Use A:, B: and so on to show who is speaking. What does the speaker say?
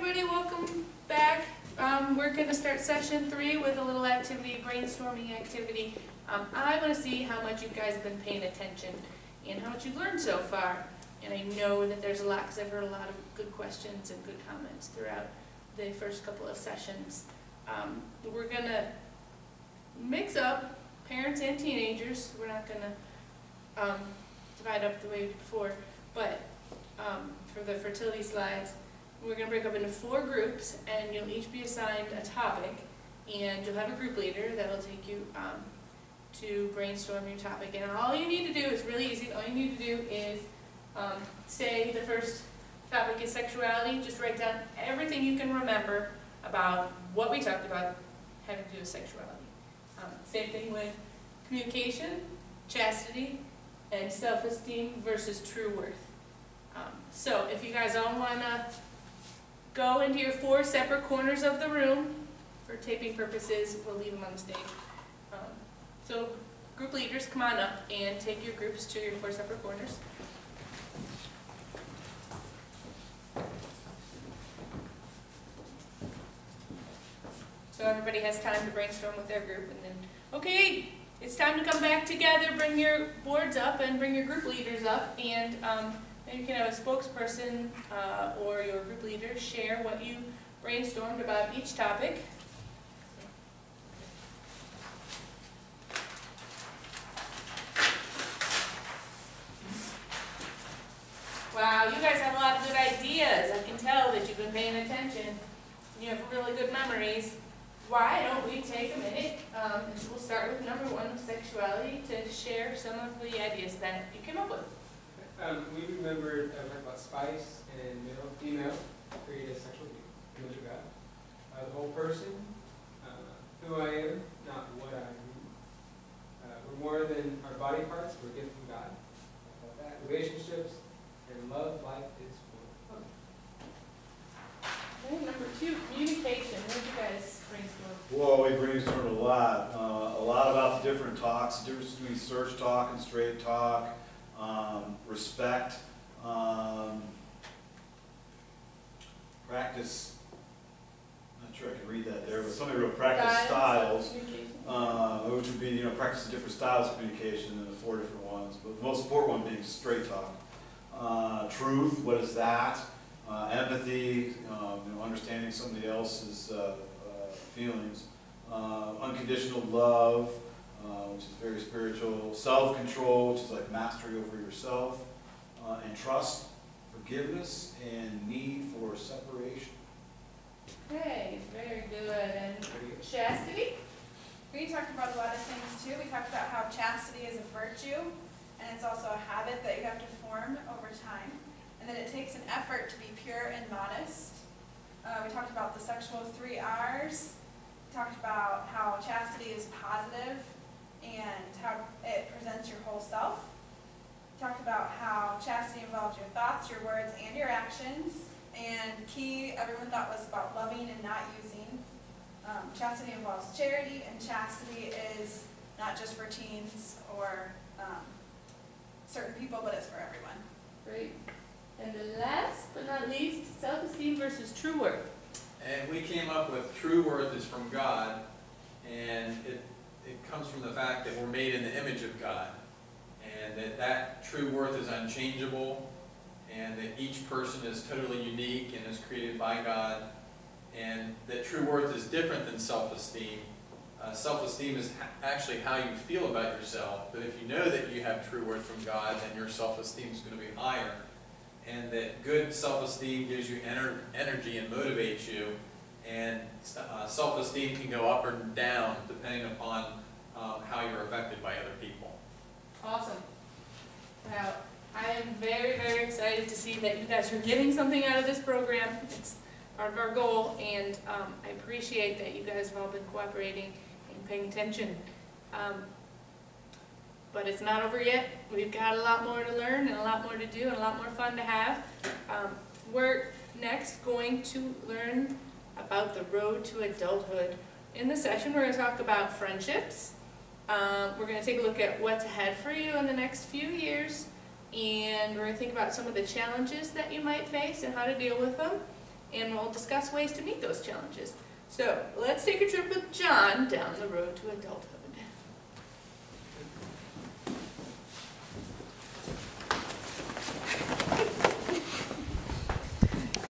A: everybody, welcome back. We're going to start session 3 with a little activity, brainstorming activity. I want to see how much you guys have been paying attention and how much you've learned so far. And I know that there's a lot, because I've heard a lot of good questions and good comments throughout the first couple of sessions. We're going to mix up parents and teenagers. We're not going to divide up the way before, but for the fertility slides, we're going to break up into 4 groups, and you'll each be assigned a topic, and you'll have a group leader that will take you to brainstorm your topic. And all you need to do is really easy. All you need to do is say the first topic is sexuality. Just write down everything you can remember about what we talked about having to do with sexuality. Same thing with communication, chastity, and self-esteem versus true worth. So if you guys all want to go into your 4 separate corners of the room, for taping purposes, we'll leave them on the stage. So group leaders, come on up and take your groups to your 4 separate corners. So everybody has time to brainstorm with their group, and then, okay, it's time to come back together. Bring your boards up and bring your group leaders up, and maybe you can have a spokesperson or your group leader share what you brainstormed about each topic. Wow, you guys have a lot of good ideas. I can tell that you've been paying attention. You have really good memories. Why don't we take a minute, and we'll start with number 1, sexuality, to share some of the ideas that you came up with.
B: We remembered talking about spice and male, female, create a sexual image of God. The whole person, who I am, not what I am. We're more than our body parts, we're a gift from God. Relationships and love, life is for fun.
A: Okay, number 2, communication. What did you guys brainstorm?
C: Well, we brainstormed a lot about the different talks, the difference between search talk and straight talk, respect, practice. I'm not sure I can read that there, but somebody wrote practice styles, which would be, practice the different styles of communication and the 4 different ones. But the most important one being straight talk. Truth, what is that? Empathy, understanding somebody else's feelings. Unconditional love, which is very spiritual. Self-control, which is like mastery over yourself. And trust, forgiveness, and need for separation.
A: Okay, very good. And chastity?
D: We talked about a lot of things too. We talked about how chastity is a virtue, and it's also a habit that you have to form over time, and that it takes an effort to be pure and modest. We talked about the sexual 3 R's. We talked about how chastity is positive and how it presents your whole self. We talked about how chastity involves your thoughts, your words, and your actions. And key, everyone thought, was about loving and not using. Chastity involves charity, and chastity is not just for teens or certain people, but it's for everyone.
A: Great. And the last but not least, self-esteem versus true worth.
E: And we came up with true worth is from God, and it comes from the fact that we're made in the image of God, and that true worth is unchangeable, and that each person is totally unique and is created by God, and that true worth is different than self-esteem. Self-esteem is actually how you feel about yourself, but if you know that you have true worth from God, then your self-esteem is going to be higher, and that good self-esteem gives you energy and motivates you, and self-esteem can go up or down depending upon how you're affected by other people.
A: Awesome. Now, I am very, very excited to see that you guys are getting something out of this program. It's part of our goal, and I appreciate that you guys have all been cooperating and paying attention. But it's not over yet. We've got a lot more to learn and a lot more to do and a lot more fun to have. We're next going to learn about the road to adulthood. In this session, we're going to talk about friendships. We're going to take a look at what's ahead for you in the next few years, and we're going to think about some of the challenges that you might face and how to deal with them. and we'll discuss ways to meet those challenges. So let's take a trip with John down the road to adulthood.